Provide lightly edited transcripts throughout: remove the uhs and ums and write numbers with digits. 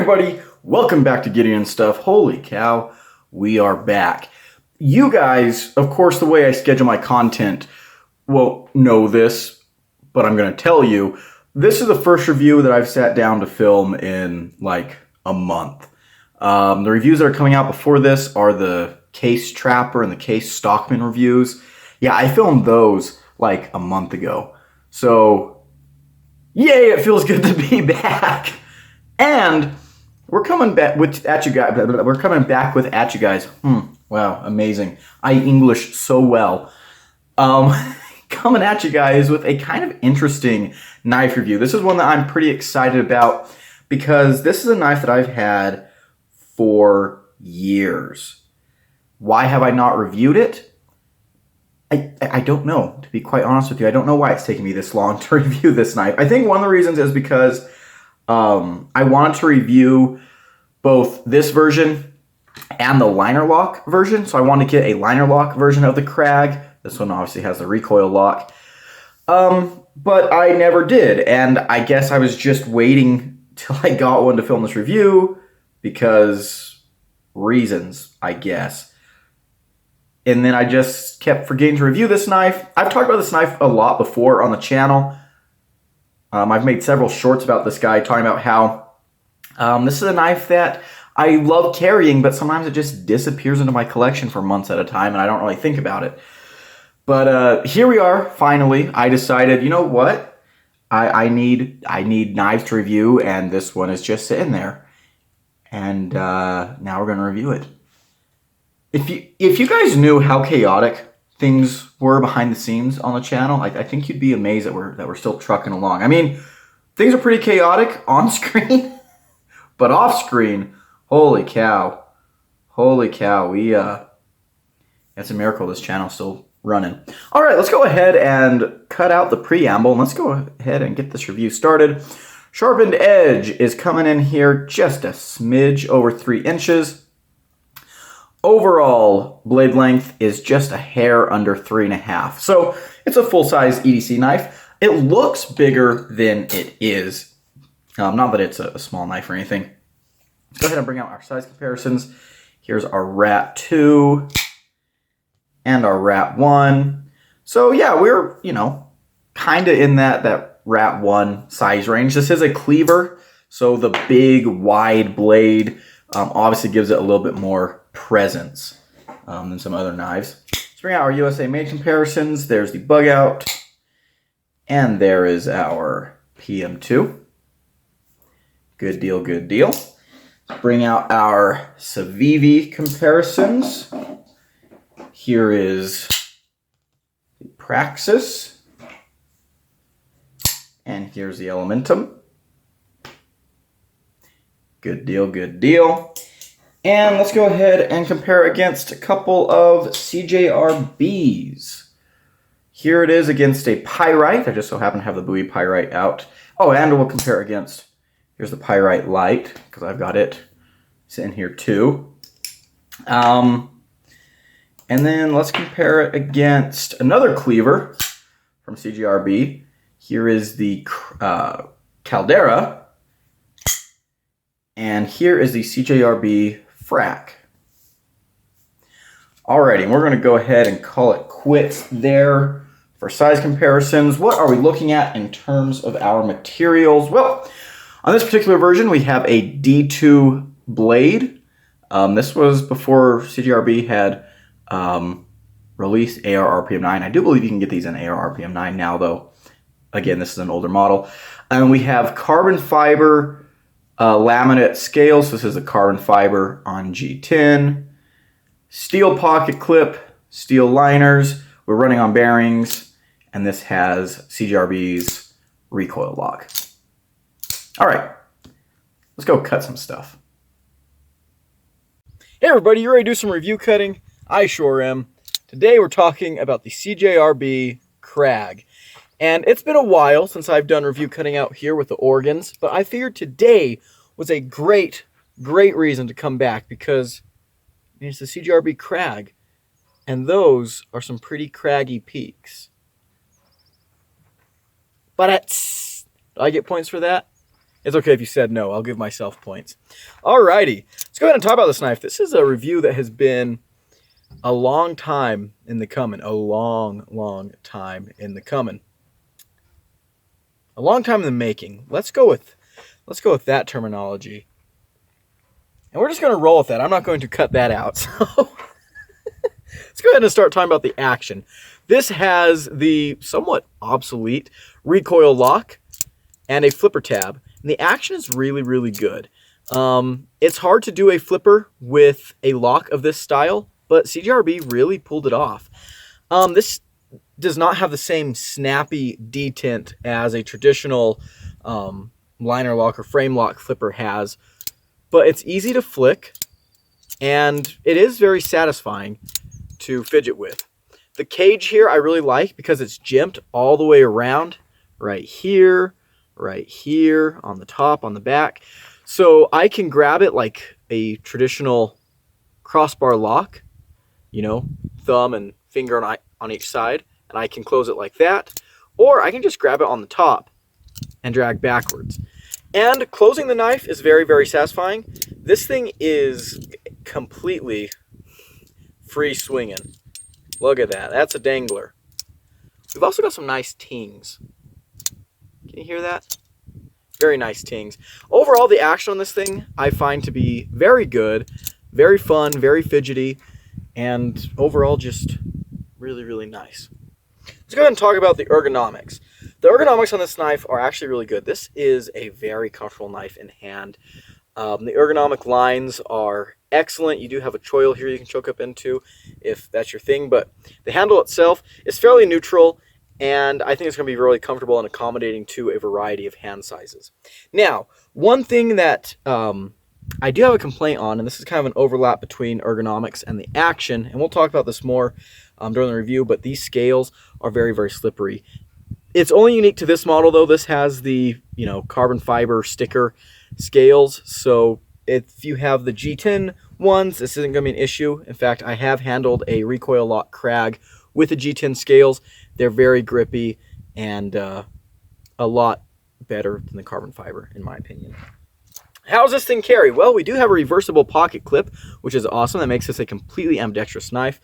everybody, welcome back to Gideon Stuff. Holy cow, we are back. You guys, of course, the way I schedule my content won't know this, but I'm going to tell you. This is the first review that I've sat down to film in like a month. The reviews that are coming out before this are the Case Trapper and the Case Stockman reviews. Yeah, I filmed those like a month ago. So, yay, it feels good to be back. And we're coming back with at you guys. We're coming back with at you guys. Wow, amazing! I English so well. Coming at you guys with a kind of interesting knife review. This is one that I'm pretty excited about because this is a knife that I've had for years. Why have I not reviewed it? I don't know, to be quite honest with you. I don't know why it's taken me this long to review this knife. I think one of the reasons is because I wanted to review both this version and the liner lock version. So I wanted to get a liner lock version of the Crag. This one obviously has the recoil lock. But I never did. And I guess I was just waiting till I got one to film this review because reasons, I guess. And then I just kept forgetting to review this knife. I've talked about this knife a lot before on the channel. I've made several shorts about this guy, talking about how this is a knife that I love carrying, but sometimes it just disappears into my collection for months at a time, and I don't really think about it. But here we are, finally. I decided, you know what? I need knives to review, and this one is just sitting there. And now we're going to review it. If you guys knew how chaotic things were behind the scenes on the channel, I think you'd be amazed that we're still trucking along. I mean, things are pretty chaotic on screen, but off screen, holy cow, it's a miracle this channel's still running. All right, let's go ahead and cut out the preamble and let's go ahead and get this review started. Sharpened edge is coming in here just a smidge over 3 inches. Overall blade length is just a hair under 3.5. So it's a full-size EDC knife. It looks bigger than it is. Not that it's a small knife or anything. Let's go ahead and bring out our size comparisons. Here's our Rat 2 and our Rat 1. So yeah, we're, kind of in that Rat 1 size range. This is a cleaver, so the big, wide blade obviously gives it a little bit more presence than some other knives. Let's bring out our USA Made comparisons. There's the bug out, and there is our PM2. Good deal, good deal. Let's bring out our Civivi comparisons. Here is the Praxis, and here's the Elementum. Good deal, good deal. And let's go ahead and compare against a couple of CJRBs. Here it is against a Pyrite. I just so happen to have the Bowie Pyrite out. Oh, and we'll compare against, here's the Pyrite Light, because I've got it sitting here too. And then let's compare it against another cleaver from CJRB. Here is the Caldera. And here is the CJRB Frac. Alrighty, we're going to go ahead and call it quits there for size comparisons. What are we looking at in terms of our materials? Well, on this particular version, we have a D2 blade. This was before CJRB had released AR RPM 9. I do believe you can get these in AR RPM 9 now, though. Again, this is an older model. And we have carbon fiber laminate scales. This is a carbon fiber on G10. Steel pocket clip, steel liners. We're running on bearings. And this has CJRB's recoil lock. All right, let's go cut some stuff. Hey everybody, you ready to do some review cutting? I sure am. Today we're talking about the CJRB Crag. And it's been a while since I've done review cutting out here with the organs, but I figured today was a great reason to come back because it's the CJRB Crag, and those are some pretty craggy peaks. But do I get points for that? It's okay if you said no. I'll give myself points. Alrighty. Let's go ahead and talk about this knife. This is a review that has been a long time in the coming. A long, long time in the coming. A long time in the making. Let's go with that terminology. And we're just going to roll with that. I'm not going to cut that out. So let's go ahead and start talking about the action. This has the somewhat obsolete recoil lock and a flipper tab. And the action is really, really good. It's hard to do a flipper with a lock of this style, but CJRB really pulled it off. This does not have the same snappy detent as a traditional liner lock or frame lock flipper has, but it's easy to flick, and it is very satisfying to fidget with. The cage here I really like because it's jimped all the way around, right here, on the top, on the back. So I can grab it like a traditional crossbar lock, you know, thumb and finger on each side, and I can close it like that, or I can just grab it on the top and drag backwards. And closing the knife is very, very satisfying. This thing is completely free swinging. Look at that. That's a dangler. We've also got some nice tings. Can you hear that? Very nice tings. Overall, the action on this thing I find to be very good, very fun, very fidgety, and overall just really, really nice. Let's go ahead and talk about the ergonomics. The ergonomics on this knife are actually really good. This is a very comfortable knife in hand. The ergonomic lines are excellent. You do have a choil here you can choke up into if that's your thing, but the handle itself is fairly neutral, and I think it's going to be really comfortable and accommodating to a variety of hand sizes. Now, one thing that I do have a complaint on, and this is kind of an overlap between ergonomics and the action, and we'll talk about this more during the review, but these scales are very, very slippery. It's only unique to this model, though. This has the, you know, carbon fiber sticker scales, so if you have the G10 ones, this isn't going to be an issue. In fact, I have handled a Recoil Lock Crag with the G10 scales. They're very grippy and a lot better than the carbon fiber, in my opinion. How does this thing carry? Well, we do have a reversible pocket clip, which is awesome. That makes this a completely ambidextrous knife.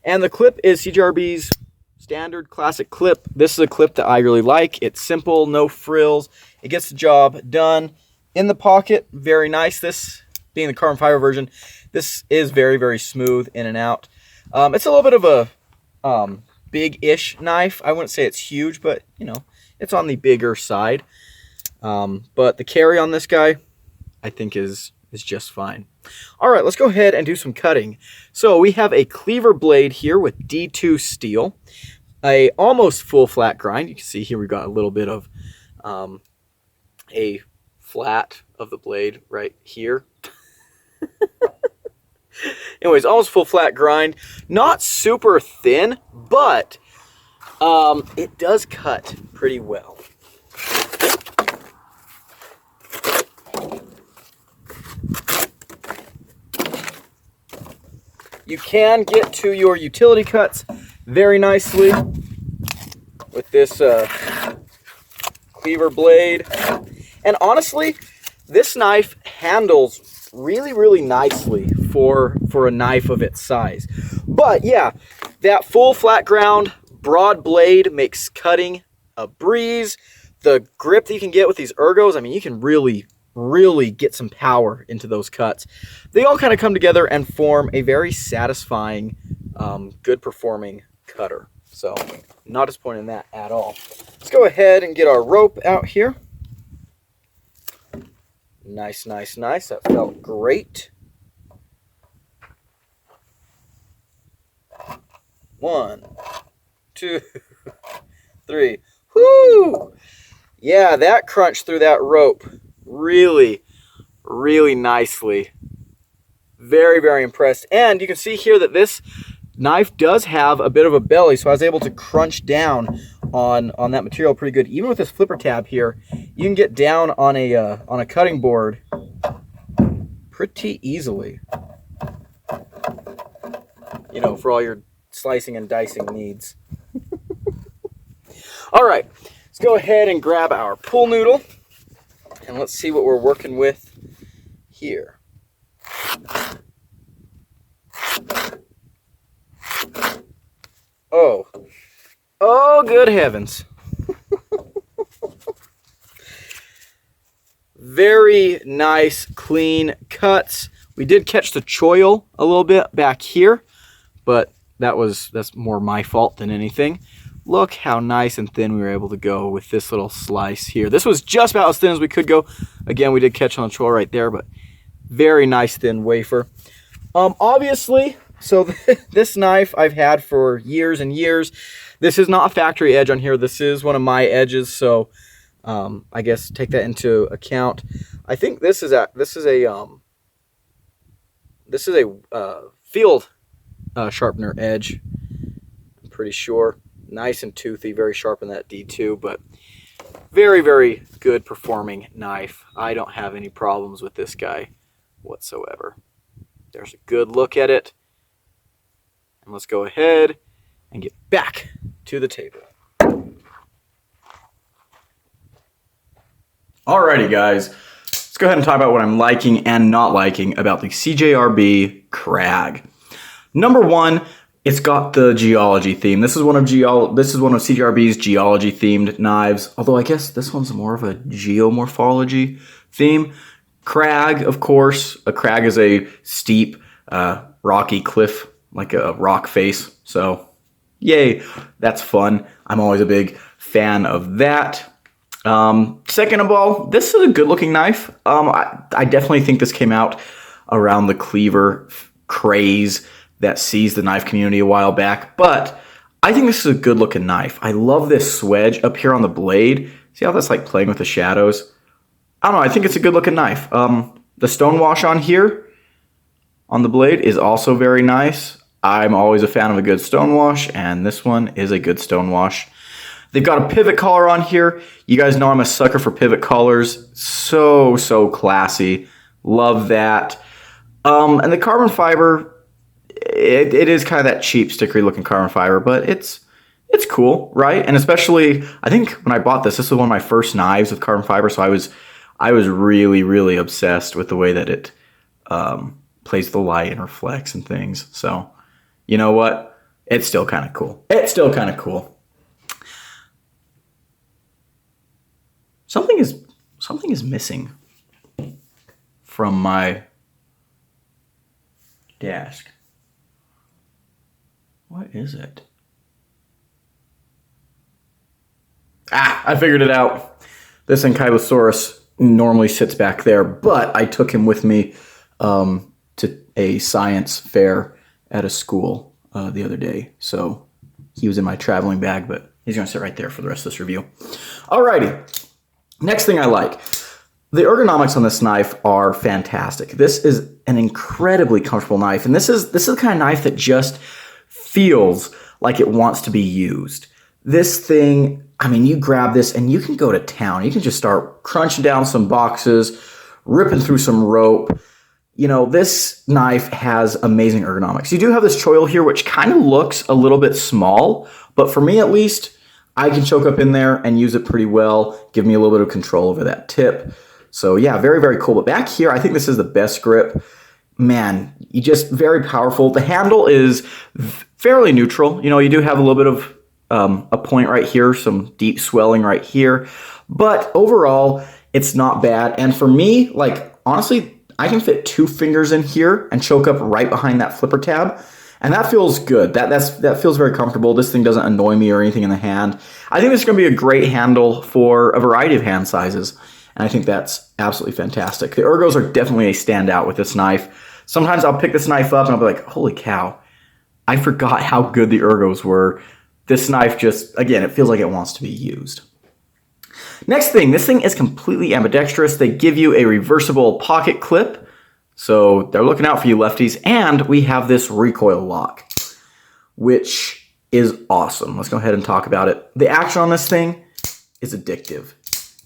And the clip is CJRB's standard classic clip. This is a clip that I really like. It's simple, no frills. It gets the job done. In the pocket, very nice. This being the carbon fiber version, this is very, very smooth in and out. It's a little bit of a big-ish knife. I wouldn't say it's huge, but, you know, it's on the bigger side. But the carry on this guy, I think is just fine. All right, let's go ahead and do some cutting. So we have a cleaver blade here with D2 steel, a almost full flat grind. You can see here we've got a little bit of a flat of the blade right here. Anyways, almost full flat grind. Not super thin, but it does cut pretty well. You can get to your utility cuts very nicely with this cleaver blade. And honestly, this knife handles really, really nicely for a knife of its size. But yeah, that full flat ground, broad blade makes cutting a breeze. The grip that you can get with these ergos, I mean, you can really get some power into those cuts. They all kind of come together and form a very satisfying, good performing cutter. So, not disappointed in that at all. Let's go ahead and get our rope out here. Nice, nice, nice. That felt great. 1, 2, 3. Whoo! Yeah, that crunched through that rope really, really nicely. Very, very impressed. And you can see here that this knife does have a bit of a belly, so I was able to crunch down on that material pretty good. Even with this flipper tab here, you can get down on a cutting board pretty easily. You know, for all your slicing and dicing needs. All right, let's go ahead and grab our pool noodle. and let's see what we're working with here. Oh, good heavens. Very nice, clean cuts. We did catch the choil a little bit back here, but that's more my fault than anything. Look how nice and thin we were able to go with this little slice here. This was just about as thin as we could go. Again, we did catch on the choil right there, but very nice thin wafer. Obviously, so this knife I've had for years and years. This is not a factory edge on here. This is one of my edges, so I guess take that into account. I think this is a field sharpener edge. I'm pretty sure. Nice and toothy, very sharp in that D2, but very, very good performing knife. I don't have any problems with this guy whatsoever. There's a good look at it. And let's go ahead and get back to the table. Alrighty, guys. Let's go ahead and talk about what I'm liking and not liking about the CJRB Crag. Number one, it's got the geology theme. This is one of CJRB's geology themed knives, although I guess this one's more of a geomorphology theme. Crag, of course. A crag is a steep, rocky cliff, like a rock face. So, yay, that's fun. I'm always a big fan of that. Second of all, this is a good looking knife. I definitely think this came out around the cleaver craze that seized the knife community a while back, but I think this is a good looking knife. I love this swedge up here on the blade. See how that's like playing with the shadows? I don't know, I think it's a good looking knife. The stonewash on here on the blade is also very nice. I'm always a fan of a good stonewash, and this one is a good stonewash. They've got a pivot collar on here. You guys know I'm a sucker for pivot collars. So classy. Love that. And the carbon fiber, it is kind of that cheap, stickery looking carbon fiber, but it's cool, right? And especially, I think when I bought this was one of my first knives with carbon fiber, so I was really obsessed with the way that it plays the light and reflects and things. So, you know what? It's still kind of cool. It's still kind of cool. Something is missing from my desk. What is it? I figured it out. This Ankylosaurus normally sits back there, but I took him with me to a science fair at a school the other day. So he was in my traveling bag, but he's going to sit right there for the rest of this review. Alrighty. Next thing I like. The ergonomics on this knife are fantastic. This is an incredibly comfortable knife, and this is the kind of knife that just feels like it wants to be used. This thing, I mean, you grab this and you can go to town. You can just start crunching down some boxes, ripping through some rope. You know, this knife has amazing ergonomics. You do have this choil here, which kind of looks a little bit small, but for me at least, I can choke up in there and use it pretty well, give me a little bit of control over that tip. So yeah, very cool. But back here, I think this is the best grip. Man, you just very powerful. The handle is fairly neutral. You know, you do have a little bit of a point right here, some deep swelling right here. But overall, it's not bad. And for me, like, honestly, I can fit 2 fingers in here and choke up right behind that flipper tab. And that feels good. That feels very comfortable. This thing doesn't annoy me or anything in the hand. I think this is going to be a great handle for a variety of hand sizes. And I think that's absolutely fantastic. The ergos are definitely a standout with this knife. Sometimes I'll pick this knife up and I'll be like, holy cow, I forgot how good the ergos were. This knife just, again, it feels like it wants to be used. Next thing, this thing is completely ambidextrous. They give you a reversible pocket clip. So they're looking out for you lefties. And we have this recoil lock, which is awesome. Let's go ahead and talk about it. The action on this thing is addictive.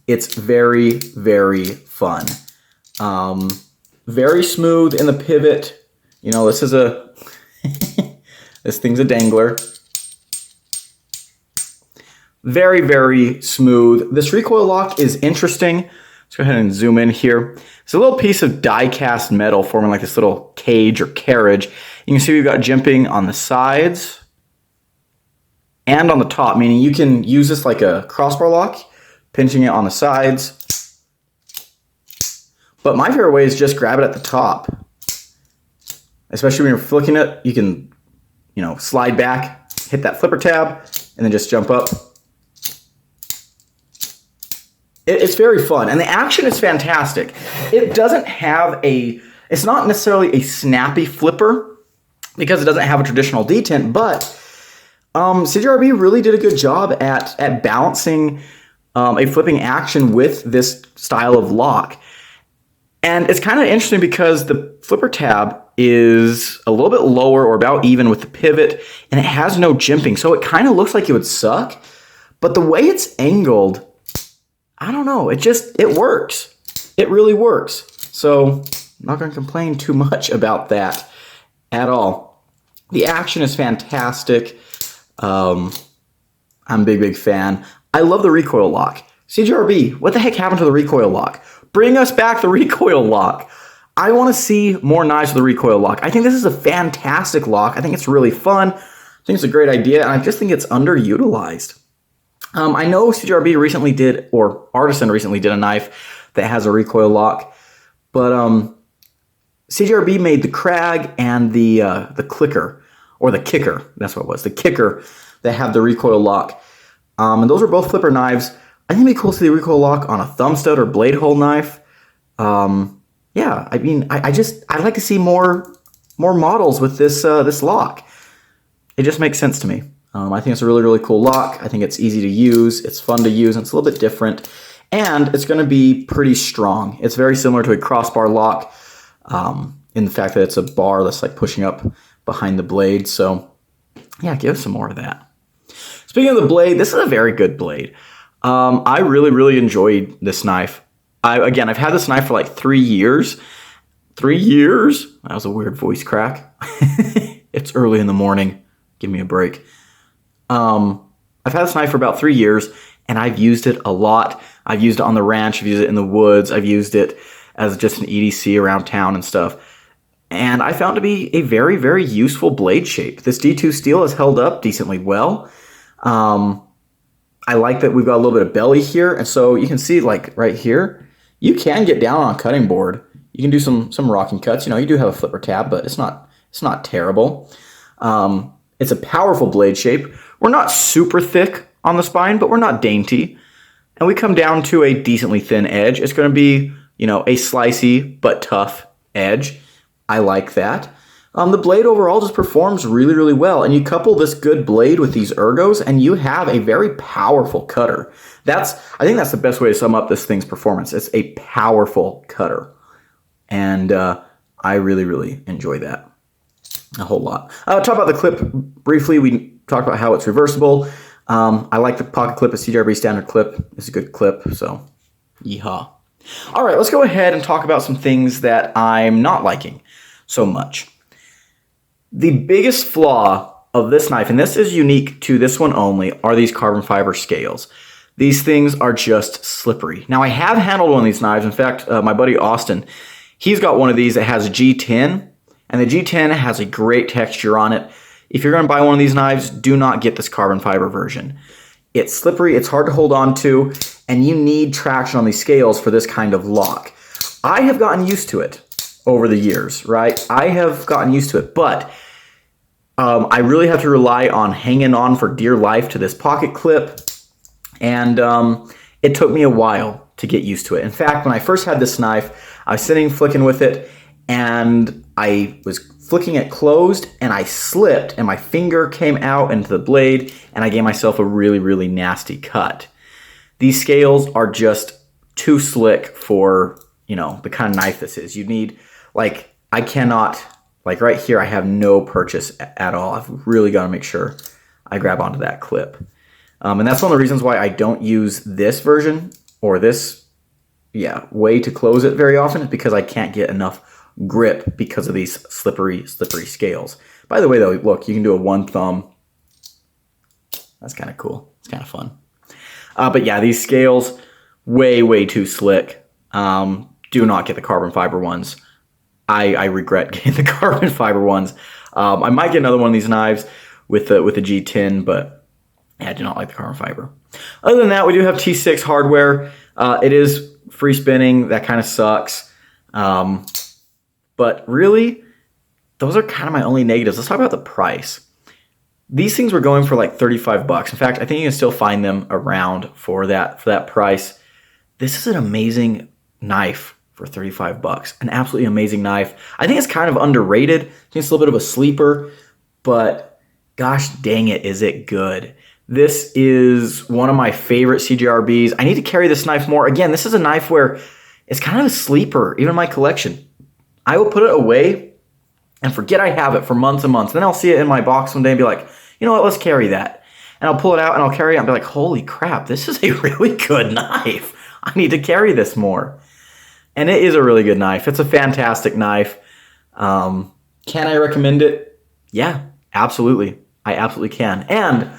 It's very fun. Very smooth in the pivot. You know, this is a, this thing's a dangler. Very smooth. This recoil lock is interesting Let's go ahead and zoom in here. It's a little piece of die-cast metal forming like this little cage or carriage. You can see we've got jimping on the sides and on the top, meaning you can use this like a crossbar lock, pinching it on the sides. But my favorite way is just grab it at the top. Especially when you're flicking it, you can, slide back, hit that flipper tab, and then just jump up. It's very fun, and the action is fantastic. It doesn't have it's not necessarily a snappy flipper because it doesn't have a traditional detent, but CJRB really did a good job at balancing a flipping action with this style of lock. And it's kind of interesting because the flipper tab is a little bit lower or about even with the pivot, and it has no jimping, so it kind of looks like it would suck, but the way it's angled, I don't know, it works. It really works. So I'm not going to complain too much about that at all. The action is fantastic. I'm a big fan. I love the recoil lock. CJRB, what the heck happened to the recoil lock? Bring us back the recoil lock. I want to see more knives with the recoil lock. I think this is a fantastic lock. I think it's really fun. I think it's a great idea, and I just think it's underutilized. I know CJRB recently did, or Artisan recently did a knife that has a recoil lock, but CJRB made the Crag and the clicker, or the kicker, that's what it was, the kicker that have the recoil lock. And those are both flipper knives. I think it'd be cool to see the recoil lock on a thumb stud or blade hole knife. Yeah, I mean, I'd like to see more models with this lock. It just makes sense to me. I think it's a really cool lock. I think it's easy to use. It's fun to use. And it's a little bit different. And it's going to be pretty strong. It's very similar to a crossbar lock in the fact that it's a bar that's like pushing up behind the blade. So yeah, give us some more of that. Speaking of the blade, this is a very good blade. I really enjoyed this knife. Again, I've had this knife for like 3 years. 3 years? That was a weird voice crack. It's early in the morning. Give me a break. I've had this knife for about 3 years, and I've used it a lot. I've used it on the ranch. I've used it in the woods. I've used it as just an EDC around town and stuff. And I found it to be a very useful blade shape. This D2 steel has held up decently well. I like that we've got a little bit of belly here, and so you can see like right here, you can get down on a cutting board. You can do some rocking cuts. You do have a flipper tab, but it's not terrible. It's a powerful blade shape. We're not super thick on the spine, but we're not dainty. And we come down to a decently thin edge. It's going to be, a slicey but tough edge. I like that. The blade overall just performs really well. And you couple this good blade with these ergos, and you have a very powerful cutter. I think that's the best way to sum up this thing's performance. It's a powerful cutter. And I really enjoy that a whole lot. I'll talk about the clip briefly. We talked about how it's reversible. I like the pocket clip, a CJRB standard clip. It's a good clip, so yeehaw. All right, let's go ahead and talk about some things that I'm not liking so much. The biggest flaw of this knife, and this is unique to this one only, are these carbon fiber scales. These things are just slippery. Now, I have handled one of these knives. In fact, my buddy Austin, he's got one of these that has a G10, and the G10 has a great texture on it. If you're going to buy one of these knives, do not get this carbon fiber version. It's slippery, it's hard to hold on to, and you need traction on these scales for this kind of lock. I have gotten used to it over the years, right? I have gotten used to it, but I really have to rely on hanging on for dear life to this pocket clip, and it took me a while to get used to it. In fact, when I first had this knife, I was sitting flicking with it, and I was flicking it closed, and I slipped, and my finger came out into the blade, and I gave myself a really nasty cut. These scales are just too slick for, the kind of knife this is. You need, I cannot, right here, I have no purchase at all. I've really got to make sure I grab onto that clip. And that's one of the reasons why I don't use this version or this, way to close it very often, is because I can't get enough grip because of these slippery scales. By the way, though, look, you can do a one thumb. That's kind of cool. It's kind of fun. But yeah, these scales, way too slick. Do not get the carbon fiber ones. I regret getting the carbon fiber ones. I might get another one of these knives with the G10, but I do not like the carbon fiber. Other than that, we do have T6 hardware. It is free spinning. That kind of sucks. But really, those are kind of my only negatives. Let's talk about the price. These things were going for like 35 bucks. In fact, I think you can still find them around for that price. This is an amazing knife for 35 bucks. An absolutely amazing knife. I think it's kind of underrated. I think it's a little bit of a sleeper, but gosh dang it, is it good. This is one of my favorite CJRBs. I need to carry this knife more. Again, this is a knife where it's kind of a sleeper, even in my collection. I will put it away and forget I have it for months and months. Then I'll see it in my box one day and be like, you know what, let's carry that. And I'll pull it out and I'll carry it and be like, holy crap, this is a really good knife. I need to carry this more. And it is a really good knife. It's a fantastic knife. Can I recommend it? Yeah, absolutely. I absolutely can. And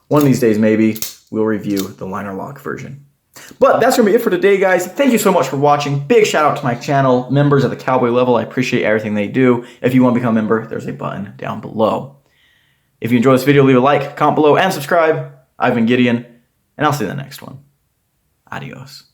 one of these days, maybe, we'll review the liner lock version. But that's going to be it for today, guys. Thank you so much for watching. Big shout out to my channel, members at the Cowboy level. I appreciate everything they do. If you want to become a member, there's a button down below. If you enjoyed this video, leave a like, comment below, and subscribe. I've been Gideon, and I'll see you in the next one. Adios.